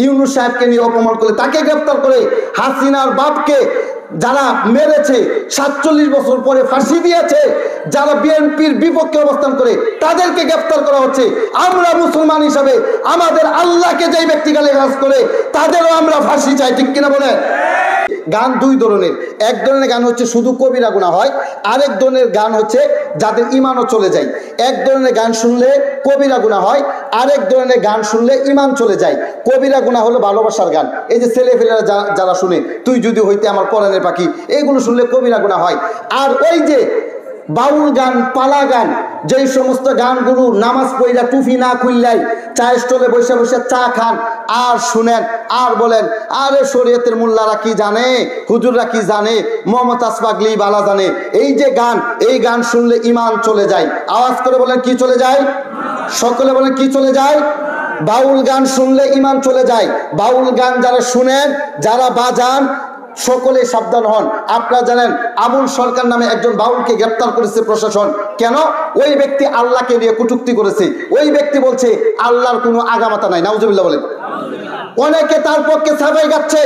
ইউনূস সাহেবকে নিয়ে অপমান করলে, তাকে গ্রেফতার করে হাসিনার বাপকে যারা মেরেছে 47 বছর পরে ফাঁসি দিয়েছে, যারা বিএনপির বিপক্ষে অবস্থান করে তাদেরকে গ্রেফতার করা হচ্ছে। আমরা মুসলমান হিসাবে আমাদের আল্লাহকে যেই ব্যক্তি গালিগালাজ করে তাদেরও আমরা ফাঁসি চাই, ঠিক কিনা বলে? গান দুই ধরনের, এক ধরনের গান হচ্ছে শুধু কবিরা গুনাহ হয়, আরেক ধরনের গান হচ্ছে যাদের ইমানও চলে যায়। এক ধরনের গান শুনলে কবিরা গুনাহ হয়, আরেক ধরনের গান শুনলে ইমান চলে যায়। কবিরা গুনাহ হলো ভালোবাসার গান, এই যে ছেলেপেলেরা যারা শুনে তুই যদি হইতে আমার পরাণের পাখি, এইগুলো শুনলে কবিরা গুনাহ হয়। আর ওই যে বাউল গান, পালা গান, যেই সমস্ত গানগুলো নামাজ পড়া টুফি না খুললাই চায়ের স্টলে বসে বসে চা খান আর শুনেন আর বলেন আরে শরীয়তের মোল্লারা কি জানে, হুজুররা কি জানে, মোহাম্মদ আসপাগলি বালা জানে, এই যে গান, এই গান শুনলে ইমান চলে যায়। আওয়াজ করে বলেন কি চলে যায়? সকলে বলেন কি চলে যায়? বাউল গান শুনলে ইমান চলে যায়। বাউল গান যারা শুনেন, যারা বাজান, সকলে সাবধান হন। আপনারা জানেন আবুল সরকার নামে একজন বাউলকে গ্রেফতার করেছে প্রশাসন। কেন? ওই ব্যক্তি আল্লাহকে নিয়ে কটূক্তি করেছে। ওই ব্যক্তি বলছে আল্লাহর কোনো আগামাতা নাই, নাউজুবিল্লাহ বলেন। অনেকে তার পক্ষে সাফাই গাচ্ছে,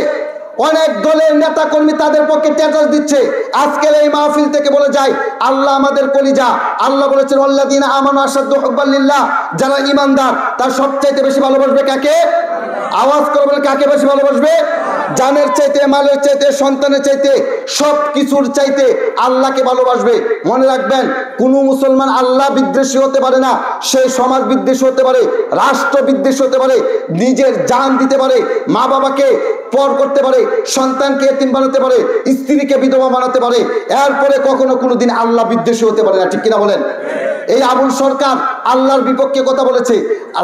অনেক দলের নেতা কর্মী তাদের পক্ষে স্ট্যাটাস দিচ্ছে। আজকের এই মাহফিল থেকে বলে যায় আল্লাহ আমাদের কলিজা। আল্লাহ বলেছেন আল্লাযীনা আমানু আশাদ্দু হুব্বান লিল্লাহ, যারা ঈমানদার তার সবচাইতে বেশি ভালোবাসবে কাকে? আওয়াজ করে বলে কাকে বেশি ভালোবাসবে? জানের চাইতে, মালের চাইতে, সন্তানের চাইতে, সব কিছুর চাইতে আল্লাহকে ভালোবাসবে। মনে রাখবেন কোন মুসলমান আল্লাহ বিদ্বেষী হতে পারে না, সে সমাজ বিদ্বেষী হতে পারে, রাষ্ট্র বিদ্বেষী হতে পারে, নিজের জান দিতে পারে, মা বাবাকে পর করতে পারে, সন্তানকে এতিম বানাতে পারে, স্ত্রীকে বিধবা বানাতে পারে, এরপরে কখনো কোনোদিন আল্লাহ বিদ্বেষী হতে পারে না, ঠিক কিনা বলেন? এই আবুল সরকার আল্লাহর বিপক্ষে কথা বলেছে,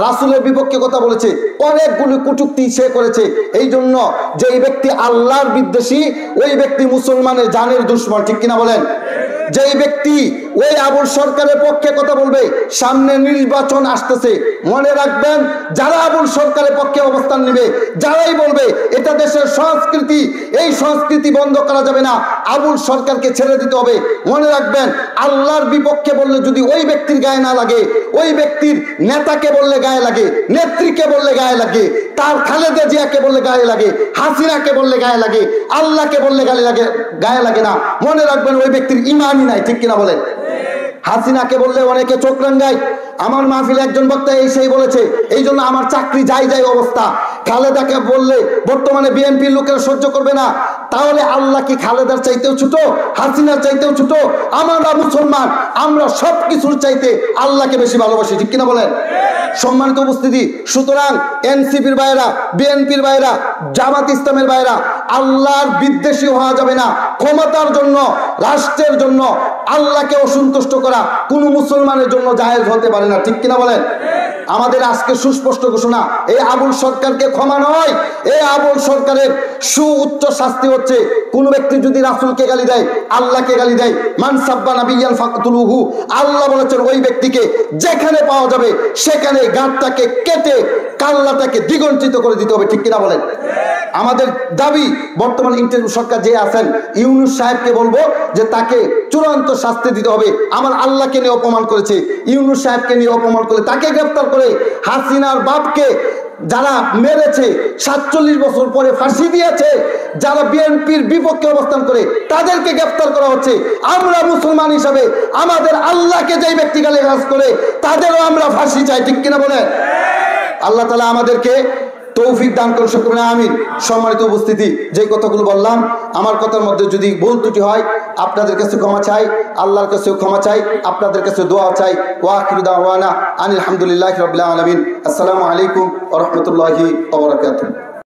রাসূলের বিপক্ষে কথা বলেছে, অনেকগুলো কটূক্তি সে করেছে। এই জন্য যে এই ব্যক্তি আল্লাহর বিদ্বেষী, ওই ব্যক্তি মুসলমানের জানের দুশমন, ঠিক কিনা বলেন? যেই ব্যক্তি ওই আবুল সরকারের পক্ষে কথা বলবে, সামনে নির্বাচন আসতেছে, মনে রাখবেন যারা আবুল সরকারের পক্ষে অবস্থান নেবে, যারাই বলবে এটা দেশের সংস্কৃতি, এই সংস্কৃতি বন্ধ করা যাবে না, আবুল সরকারকে ছেড়ে দিতে হবে। মনে রাখবেন আল্লাহর বিপক্ষে বললে যদি ওই ব্যক্তির গায়ে না লাগে, ওই ব্যক্তির নেতাকে বললে গায়ে লাগে, নেত্রীকে বললে গায়ে লাগে, তার খালেদা জিয়াকে বললে গায়ে লাগে, হাসিনাকে বললে গায়ে লাগে, আল্লাহকে বললে গায়ে লাগে না। মনে রাখবেন ওই ব্যক্তির ইমানই নাই, ঠিক কিনা বলেন? হাসিনাকে বললে অনেকে চোখ রাঙ্গায়। আমার মাহফিলে একজন বক্তা এই সেই বলেছে এই জন্য আমার চাকরি যাই অবস্থা। খালেদাকে বললে বর্তমানে বিএনপির লোকেরা সহ্য করবে না, তাহলে আল্লাহ কি খালেদার চাইতেও ছোট, হাসিনার চাইতেও ছোট? আমরা মুসলমান, আমরা সব কিছুর চাইতে আল্লাহকে বেশি ভালোবাসি, ঠিক কিনা বলেন? সম্মানিত উপস্থিতি, সুতরাং এনসিপির ভাইরা, বিএনপির ভাইরা, জামাত ইসলামের ভাইরা, আল্লাহর বিদ্বেষী হওয়া যাবে না। ক্ষমতার জন্য, রাষ্ট্রের জন্য আল্লাহকে অসন্তুষ্ট করা কোন মুসলমানের জন্য জায়েজ হতে পারে না, ঠিক কিনা বলেন? আমাদের আজকে সুস্পষ্ট ঘোষণা, এই আবুল সরকারকে ক্ষমা নয়, এই আবুল সরকারের সুউচ্চ শাস্তি হচ্ছে কোন ব্যক্তি যদি রাসূলকে গালি দেয়, আল্লাহকে গালি দেয়, মান সাব্বা নাবিয়ান ফাকতুলুহু, আল্লাহ বলেছেন ওই ব্যক্তিকে যেখানে পাওয়া যাবে সেখানে গাঁটটাকে কেটে কাল্লাটাকে দ্বিগণ্ঠিত করে দিতে হবে, ঠিক কিনা বলেন? আমাদের দাবি বর্তমান ইন্টারিম সরকার যে আছেন ইউনূস সাহেবকে বলবো যে তাকে চূড়ান্ত শাস্তি দিতে হবে। আমার আল্লাহকে নিয়ে অপমান করেছে, ইউনূস সাহেবকে নিয়ে অপমান করলে তাকে গ্রেফতার করে হাসিনার বাপকে যারা মেরেছে 47 বছর পরে ফাঁসি দিয়েছে, যারা বিএনপির বিপক্ষে অবস্থান করে তাদেরকে গ্রেফতার করা হচ্ছে। আমরা মুসলমান হিসাবে আমাদের আল্লাহকে যেই ব্যক্তি গালিগালাজ করে তাদেরও আমরা ফাঁসি চাই, ঠিক কিনা বলে? আল্লাহ তাআলা আমাদেরকে তৌফিক দান করুন, সকলে আমিন। সম্মানিত উপস্থিতি, যে কথাগুলো বললাম আমার কথার মধ্যে যদি ভুল ত্রুটি হয় আপনাদের কাছে ক্ষমা চাই, আল্লাহর কাছেও ক্ষমা চাই, আপনাদের কাছে দোয়া চাই। ওয়া আখিরু দাওয়ানা আনিল হামদুলিল্লাহি রাব্বিল আলামিন। আসসালামু আলাইকুম ওয়া রাহমাতুল্লাহি ওয়া বারাকাতুহু।